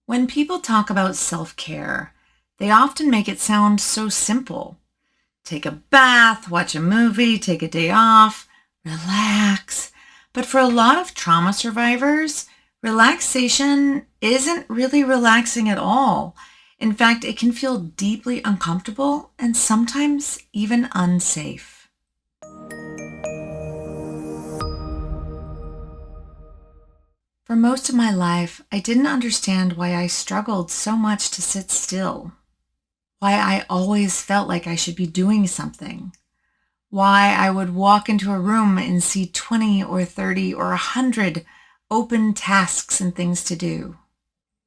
When people talk about self-care, they often make it sound so simple. Take a bath, watch a movie, take a day off, relax. But for a lot of trauma survivors, relaxation isn't really relaxing at all. In fact, it can feel deeply uncomfortable and sometimes even unsafe. For most of my life, I didn't understand why I struggled so much to sit still, why I always felt like I should be doing something, why I would walk into a room and see 20 or 30 or 100 open tasks and things to do,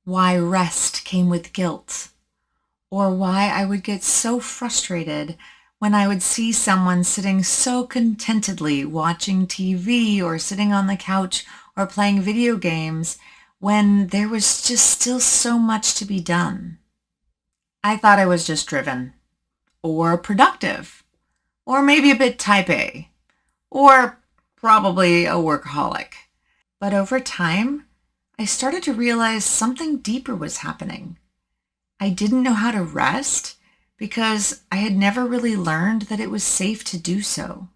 why rest came with guilt, or why I would get so frustrated when I would see someone sitting so contentedly watching TV or sitting on the couch or playing video games when there was just still so much to be done. I thought I was just driven, or productive, or maybe a bit type A, or probably a workaholic. But over time, I started to realize something deeper was happening. I didn't know how to rest because I had never really learned that it was safe to do so.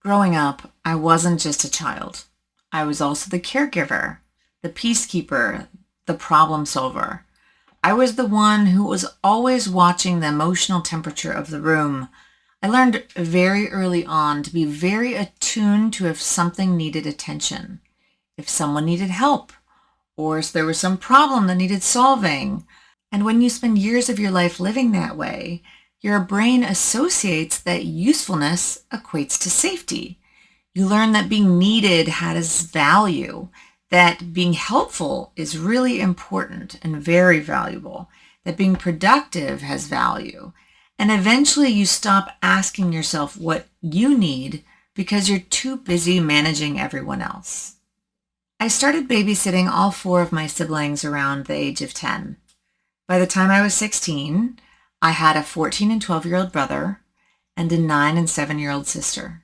Growing up, I wasn't just a child. I was also the caregiver, the peacekeeper, the problem solver. I was the one who was always watching the emotional temperature of the room. I learned very early on to be very attuned to if something needed attention, if someone needed help, or if there was some problem that needed solving. And when you spend years of your life living that way, your brain associates that usefulness equates to safety. You learn that being needed has value, that being helpful is really important and very valuable, that being productive has value. And eventually you stop asking yourself what you need because you're too busy managing everyone else. I started babysitting all four of my siblings around the age of 10. By the time I was 16, I had a 14 and 12-year-old brother and a 9 and 7-year-old sister.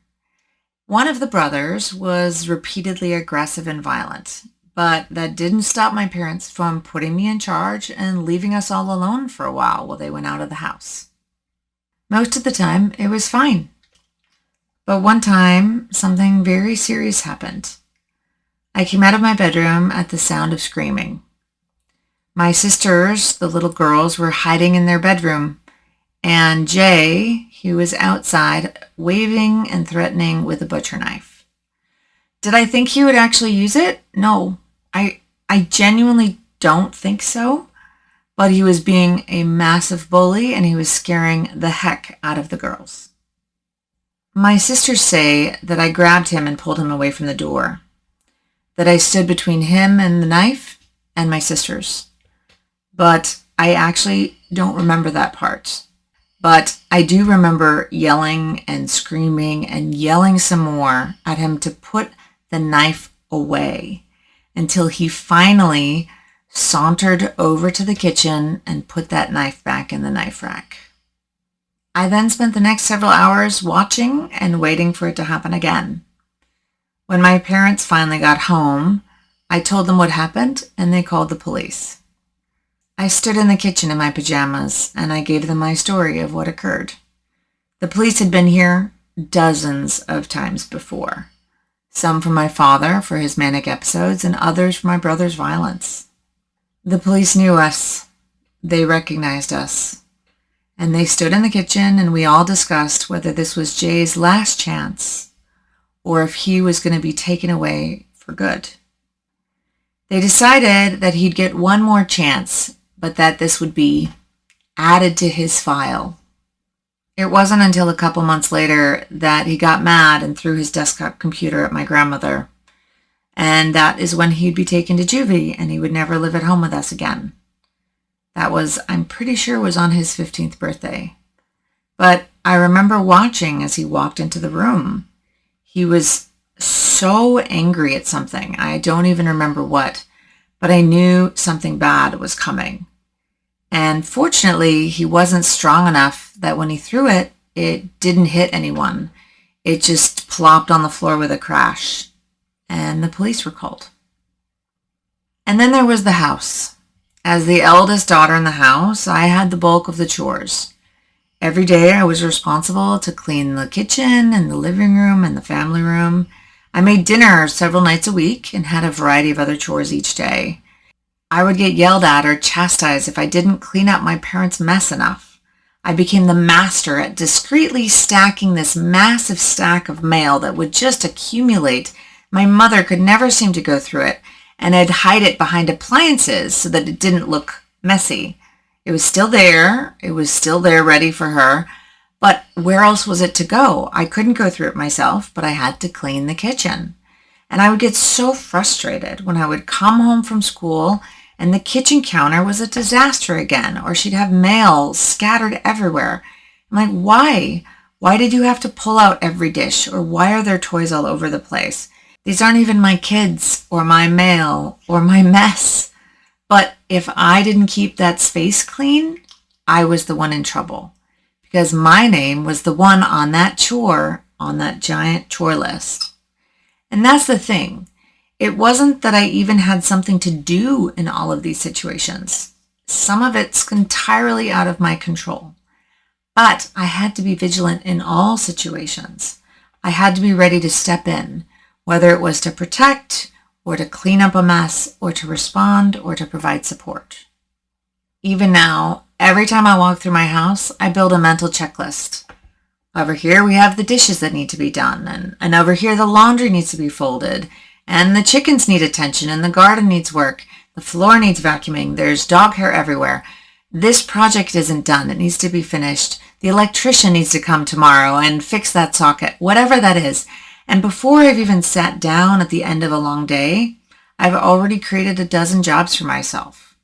One of the brothers was repeatedly aggressive and violent, but that didn't stop my parents from putting me in charge and leaving us all alone for a while they went out of the house. Most of the time, it was fine. But one time, something very serious happened. I came out of my bedroom at the sound of screaming. My sisters, the little girls, were hiding in their bedroom, and Jay, he was outside waving and threatening with a butcher knife. Did I think he would actually use it? No, I genuinely don't think so, but he was being a massive bully and he was scaring the heck out of the girls. My sisters say that I grabbed him and pulled him away from the door, that I stood between him and the knife and my sisters. But I actually don't remember that part. But I do remember yelling and screaming and yelling some more at him to put the knife away until he finally sauntered over to the kitchen and put that knife back in the knife rack. I then spent the next several hours watching and waiting for it to happen again. When my parents finally got home, I told them what happened and they called the police. I stood in the kitchen in my pajamas and I gave them my story of what occurred. The police had been here dozens of times before. Some for my father for his manic episodes and others for my brother's violence. The police knew us. They recognized us. And they stood in the kitchen and we all discussed whether this was Jay's last chance or if he was going to be taken away for good. They decided that he'd get one more chance, but that this would be added to his file. It wasn't until a couple months later that he got mad and threw his desktop computer at my grandmother. And that is when he'd be taken to juvie and he would never live at home with us again. That was, I'm pretty sure, was on his 15th birthday. But I remember watching as he walked into the room. He was so angry at something. I don't even remember what, but I knew something bad was coming. And fortunately, he wasn't strong enough that when he threw it, it didn't hit anyone. It just plopped on the floor with a crash. And the police were called. And then there was the house. As the eldest daughter in the house, I had the bulk of the chores. Every day I was responsible to clean the kitchen and the living room and the family room. I made dinner several nights a week and had a variety of other chores each day. I would get yelled at or chastised if I didn't clean up my parents' mess enough. I became the master at discreetly stacking this massive stack of mail that would just accumulate. My mother could never seem to go through it, and I'd hide it behind appliances so that it didn't look messy. It was still there. It was still there ready for her. But where else was it to go? I couldn't go through it myself, but I had to clean the kitchen. And I would get so frustrated when I would come home from school and the kitchen counter was a disaster again, or she'd have mail scattered everywhere. I'm like, why? Why did you have to pull out every dish? Or why are there toys all over the place? These aren't even my kids or my mail or my mess. But if I didn't keep that space clean, I was the one in trouble because my name was the one on that chore, on that giant chore list. And that's the thing. It wasn't that I even had something to do in all of these situations. Some of it's entirely out of my control. But I had to be vigilant in all situations. I had to be ready to step in, whether it was to protect or to clean up a mess or to respond or to provide support. Even now, every time I walk through my house, I build a mental checklist. Over here, we have the dishes that need to be done, and over here, the laundry needs to be folded, and the chickens need attention, and the garden needs work, the floor needs vacuuming, there's dog hair everywhere. This project isn't done, it needs to be finished. The electrician needs to come tomorrow and fix that socket, whatever that is. And before I've even sat down at the end of a long day, I've already created a dozen jobs for myself.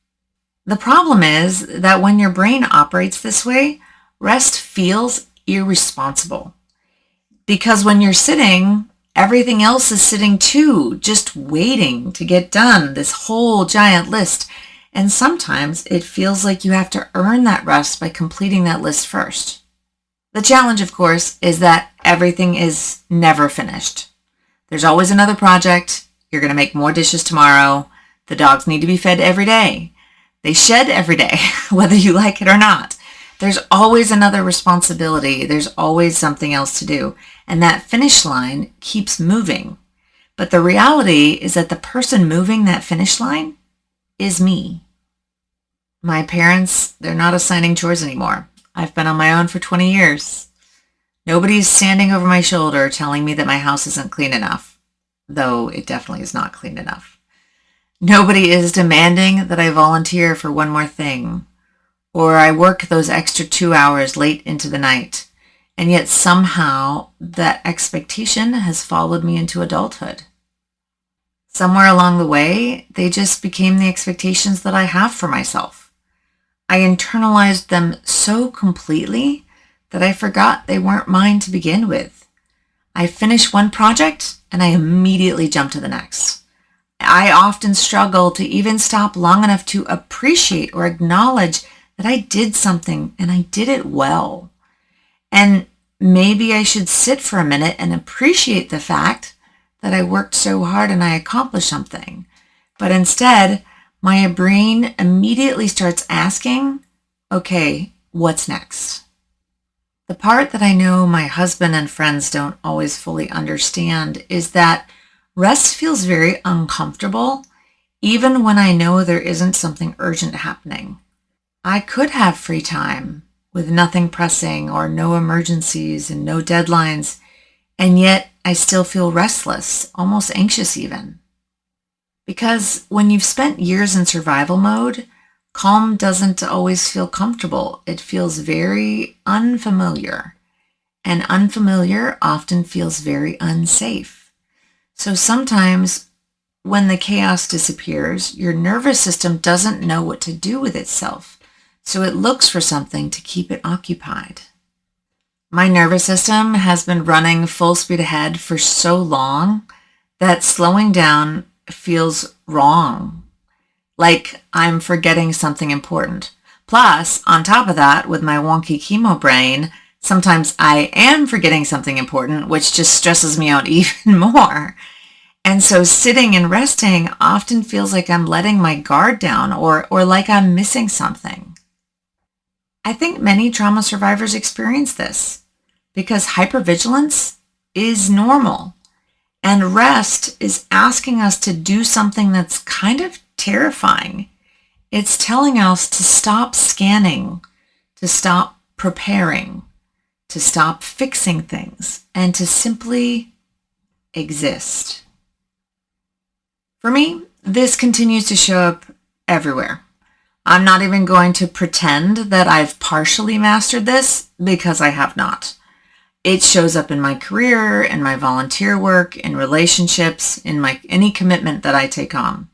The problem is that when your brain operates this way, rest feels irresponsible. Because when you're sitting, everything else is sitting too, just waiting to get done, this whole giant list. And sometimes it feels like you have to earn that rest by completing that list first. The challenge, of course, is that everything is never finished. There's always another project. You're going to make more dishes tomorrow. The dogs need to be fed every day. They shed every day, whether you like it or not. There's always another responsibility. There's always something else to do. And that finish line keeps moving. But the reality is that the person moving that finish line is me. My parents, they're not assigning chores anymore. I've been on my own for 20 years. Nobody's standing over my shoulder telling me that my house isn't clean enough, though it definitely is not clean enough. Nobody is demanding that I volunteer for one more thing, or I work those extra 2 hours late into the night, and yet somehow that expectation has followed me into adulthood. Somewhere along the way, they just became the expectations that I have for myself. I internalized them so completely that I forgot they weren't mine to begin with. I finish one project and I immediately jump to the next. I often struggle to even stop long enough to appreciate or acknowledge that I did something and I did it well. And maybe I should sit for a minute and appreciate the fact that I worked so hard and I accomplished something. But instead, my brain immediately starts asking, okay, what's next? The part that I know my husband and friends don't always fully understand is that rest feels very uncomfortable, even when I know there isn't something urgent happening. I could have free time with nothing pressing or no emergencies and no deadlines, and yet I still feel restless, almost anxious even. Because when you've spent years in survival mode, calm doesn't always feel comfortable. It feels very unfamiliar. And unfamiliar often feels very unsafe. So sometimes when the chaos disappears, your nervous system doesn't know what to do with itself. So it looks for something to keep it occupied. My nervous system has been running full speed ahead for so long that slowing down feels wrong, like I'm forgetting something important. Plus, on top of that, with my wonky chemo brain, sometimes I am forgetting something important, which just stresses me out even more. And so sitting and resting often feels like I'm letting my guard down or like I'm missing something. I think many trauma survivors experience this because hypervigilance is normal and rest is asking us to do something that's kind of terrifying. It's telling us to stop scanning, to stop preparing, to stop fixing things, and to simply exist. For me, this continues to show up everywhere. I'm not even going to pretend that I've partially mastered this because I have not. It shows up in my career, in my volunteer work, in relationships, in any commitment that I take on.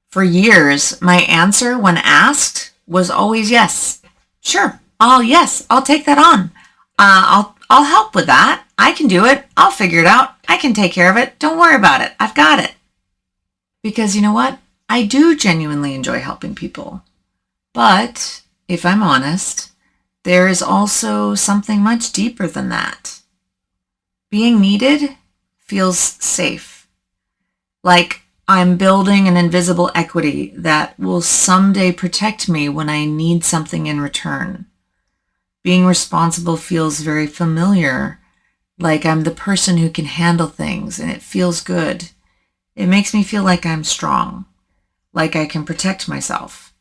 For years, my answer when asked was always yes. Sure, I'll take that on. I'll help with that. I can do it. I'll figure it out. I can take care of it. Don't worry about it. I've got it. Because you know what? I do genuinely enjoy helping people. But if I'm honest, there is also something much deeper than that. Being needed feels safe. Like I'm building an invisible equity that will someday protect me when I need something in return. Being responsible feels very familiar, like I'm the person who can handle things and it feels good. It makes me feel like I'm strong, like I can protect myself.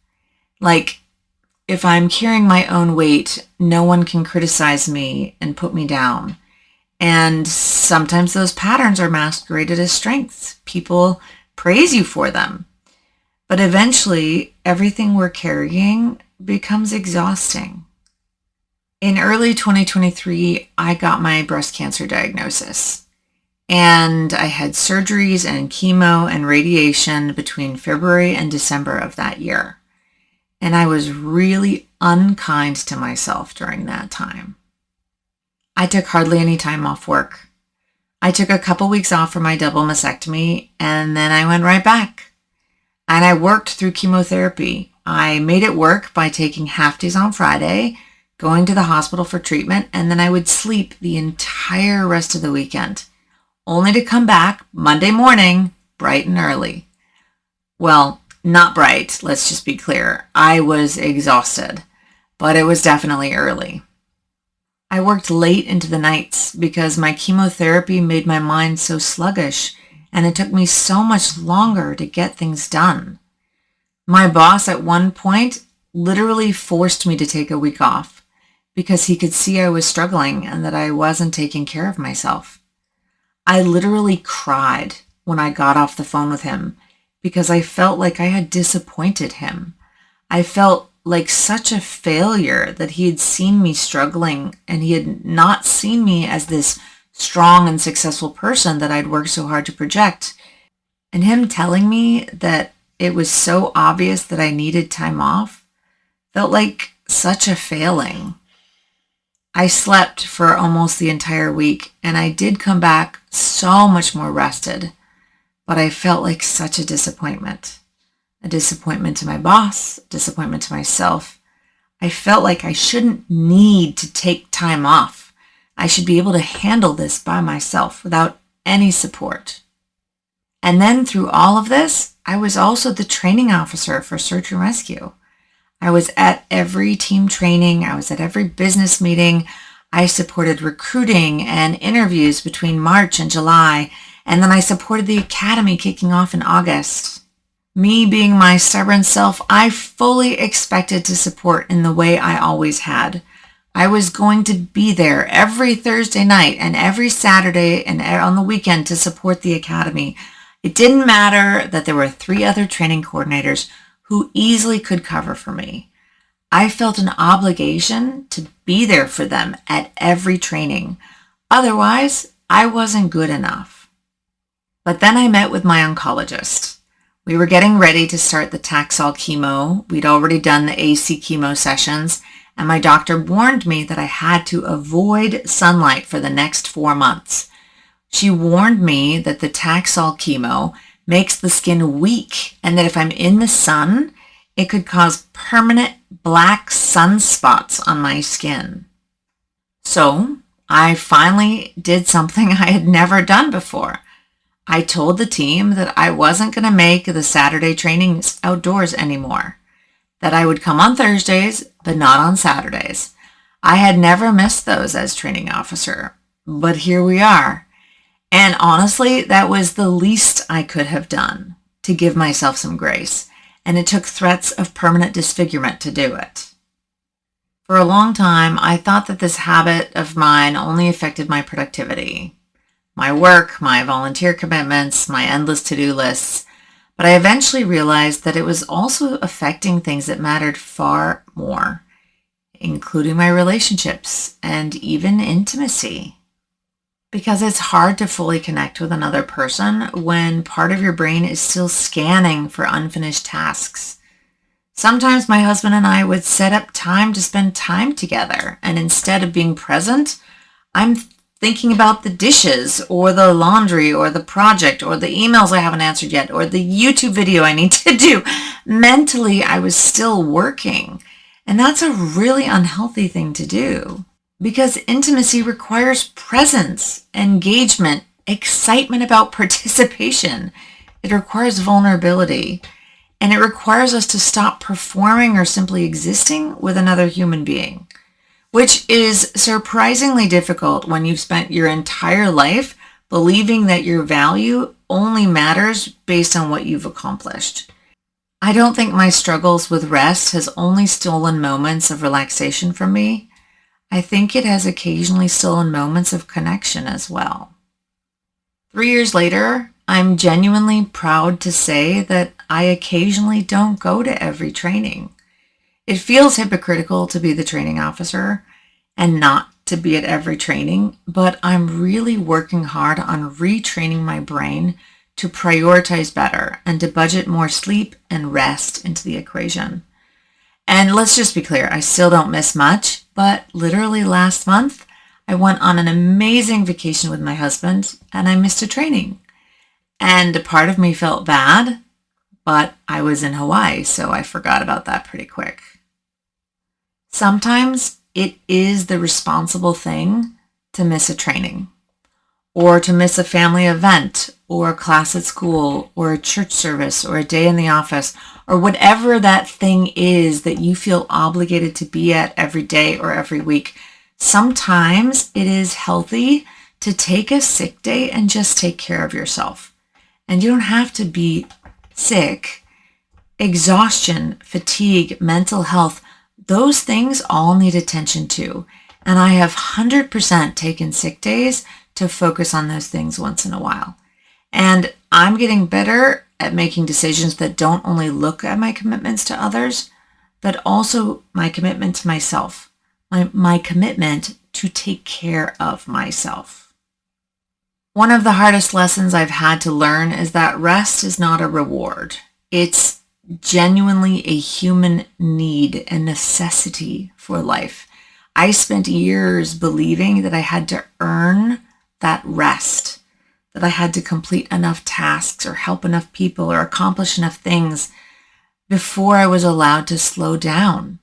Like if I'm carrying my own weight, no one can criticize me and put me down. And sometimes those patterns are masqueraded as strengths. People praise you for them. But eventually, everything we're carrying becomes exhausting. In early 2023, I got my breast cancer diagnosis. And I had surgeries and chemo and radiation between February and December of that year. And I was really unkind to myself during that time. I took hardly any time off work. I took a couple weeks off for my double mastectomy, and then I went right back. And I worked through chemotherapy. I made it work by taking half days on Friday, going to the hospital for treatment, and then I would sleep the entire rest of the weekend, only to come back Monday morning bright and early. Well, not bright, let's just be clear. I was exhausted, but it was definitely early. I worked late into the nights because my chemotherapy made my mind so sluggish, and it took me so much longer to get things done. My boss at one point literally forced me to take a week off because he could see I was struggling and that I wasn't taking care of myself. I literally cried when I got off the phone with him because I felt like I had disappointed him. I felt like such a failure that he had seen me struggling and he had not seen me as this strong and successful person that I'd worked so hard to project. And him telling me that it was so obvious that I needed time off felt like such a failing. I slept for almost the entire week and I did come back so much more rested, but I felt like such a disappointment. A disappointment to my boss, a disappointment to myself. I felt like I shouldn't need to take time off. I should be able to handle this by myself without any support. And then through all of this, I was also the training officer for search and rescue. I was at every team training. I was at every business meeting. I supported recruiting and interviews between March and July. And then I supported the academy kicking off in August. Me being my stubborn self, I fully expected to support in the way I always had. I was going to be there every Thursday night and every Saturday and on the weekend to support the academy. It didn't matter that there were 3 other training coordinators who easily could cover for me. I felt an obligation to be there for them at every training. Otherwise, I wasn't good enough. But then I met with my oncologist. We were getting ready to start the Taxol chemo. We'd already done the AC chemo sessions, and my doctor warned me that I had to avoid sunlight for the next 4 months. She warned me that the Taxol chemo makes the skin weak and that if I'm in the sun, it could cause permanent black sunspots on my skin. So I finally did something I had never done before. I told the team that I wasn't going to make the Saturday trainings outdoors anymore, that I would come on Thursdays, but not on Saturdays. I had never missed those as training officer, but here we are. And honestly, that was the least I could have done to give myself some grace, and it took threats of permanent disfigurement to do it. For a long time, I thought that this habit of mine only affected my productivity, my work, my volunteer commitments, my endless to-do lists, but I eventually realized that it was also affecting things that mattered far more, including my relationships and even intimacy. Because it's hard to fully connect with another person when part of your brain is still scanning for unfinished tasks. Sometimes my husband and I would set up time to spend time together, and instead of being present, I'm thinking about the dishes or the laundry or the project or the emails I haven't answered yet or the YouTube video I need to do. Mentally, I was still working, and that's a really unhealthy thing to do. Because intimacy requires presence, engagement, excitement about participation. It requires vulnerability, and it requires us to stop performing or simply existing with another human being, which is surprisingly difficult when you've spent your entire life believing that your value only matters based on what you've accomplished. I don't think my struggles with rest has only stolen moments of relaxation from me. I think it has occasionally stolen moments of connection as well. 3 years later, I'm genuinely proud to say that I occasionally don't go to every training. It feels hypocritical to be the training officer and not to be at every training, but I'm really working hard on retraining my brain to prioritize better and to budget more sleep and rest into the equation. And let's just be clear, I still don't miss much, but literally last month, I went on an amazing vacation with my husband and I missed a training. And a part of me felt bad, but I was in Hawaii, so I forgot about that pretty quick. Sometimes it is the responsible thing to miss a training, or to miss a family event, or a class at school, or a church service, or a day in the office, or whatever that thing is that you feel obligated to be at every day or every week. Sometimes it is healthy to take a sick day and just take care of yourself. And you don't have to be sick. Exhaustion, fatigue, mental health, those things all need attention too. And I have 100% taken sick days to focus on those things once in a while. And I'm getting better at making decisions that don't only look at my commitments to others, but also my commitment to myself, my commitment to take care of myself. One of the hardest lessons I've had to learn is that rest is not a reward. It's genuinely a human need and necessity for life. I spent years believing that I had to earn that rest, that I had to complete enough tasks or help enough people or accomplish enough things before I was allowed to slow down.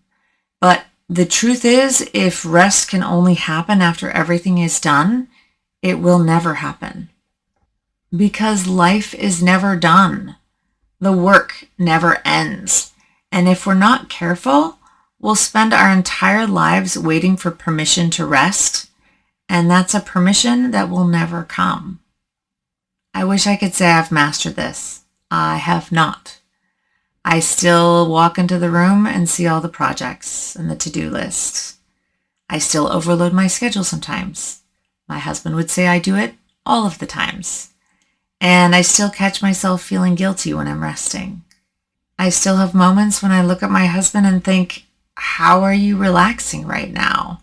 But the truth is, if rest can only happen after everything is done, it will never happen. Because life is never done. The work never ends. And if we're not careful, we'll spend our entire lives waiting for permission to rest. And that's a permission that will never come. I wish I could say I've mastered this. I have not. I still walk into the room and see all the projects and the to-do lists. I still overload my schedule sometimes. My husband would say I do it all of the times. And I still catch myself feeling guilty when I'm resting. I still have moments when I look at my husband and think, how are you relaxing right now?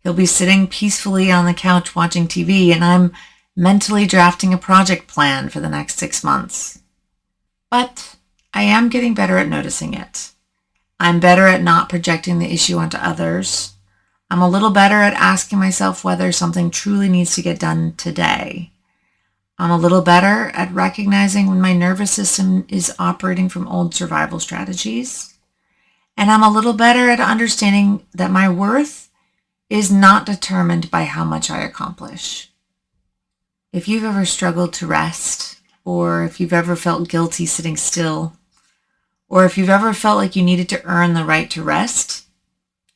He'll be sitting peacefully on the couch watching TV, and I'm mentally drafting a project plan for the next 6 months. But I am getting better at noticing it. I'm better at not projecting the issue onto others. I'm a little better at asking myself whether something truly needs to get done today. I'm a little better at recognizing when my nervous system is operating from old survival strategies. And I'm a little better at understanding that my worth is not determined by how much I accomplish. If you've ever struggled to rest, or if you've ever felt guilty sitting still, or if you've ever felt like you needed to earn the right to rest,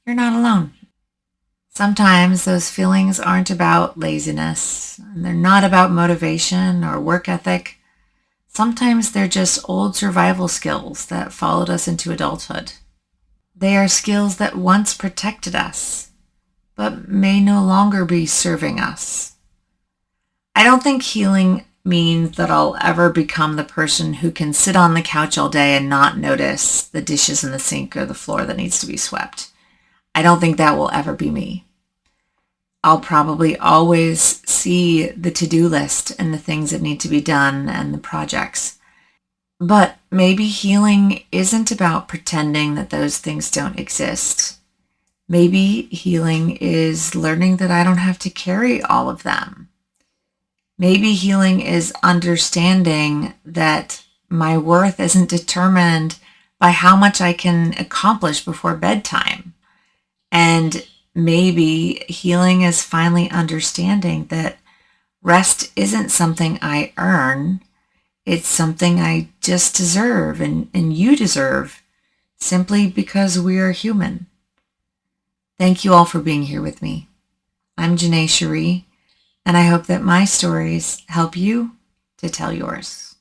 you're not alone. Sometimes those feelings aren't about laziness, and they're not about motivation or work ethic. Sometimes they're just old survival skills that followed us into adulthood. They are skills that once protected us, but may no longer be serving us. I don't think healing means that I'll ever become the person who can sit on the couch all day and not notice the dishes in the sink or the floor that needs to be swept. I don't think that will ever be me. I'll probably always see the to-do list and the things that need to be done and the projects. But maybe healing isn't about pretending that those things don't exist. Maybe healing is learning that I don't have to carry all of them. Maybe healing is understanding that my worth isn't determined by how much I can accomplish before bedtime. And maybe healing is finally understanding that rest isn't something I earn. It's something I just deserve and you deserve simply because we are human. Thank you all for being here with me. I'm Janae Cherie, and I hope that my stories help you to tell yours.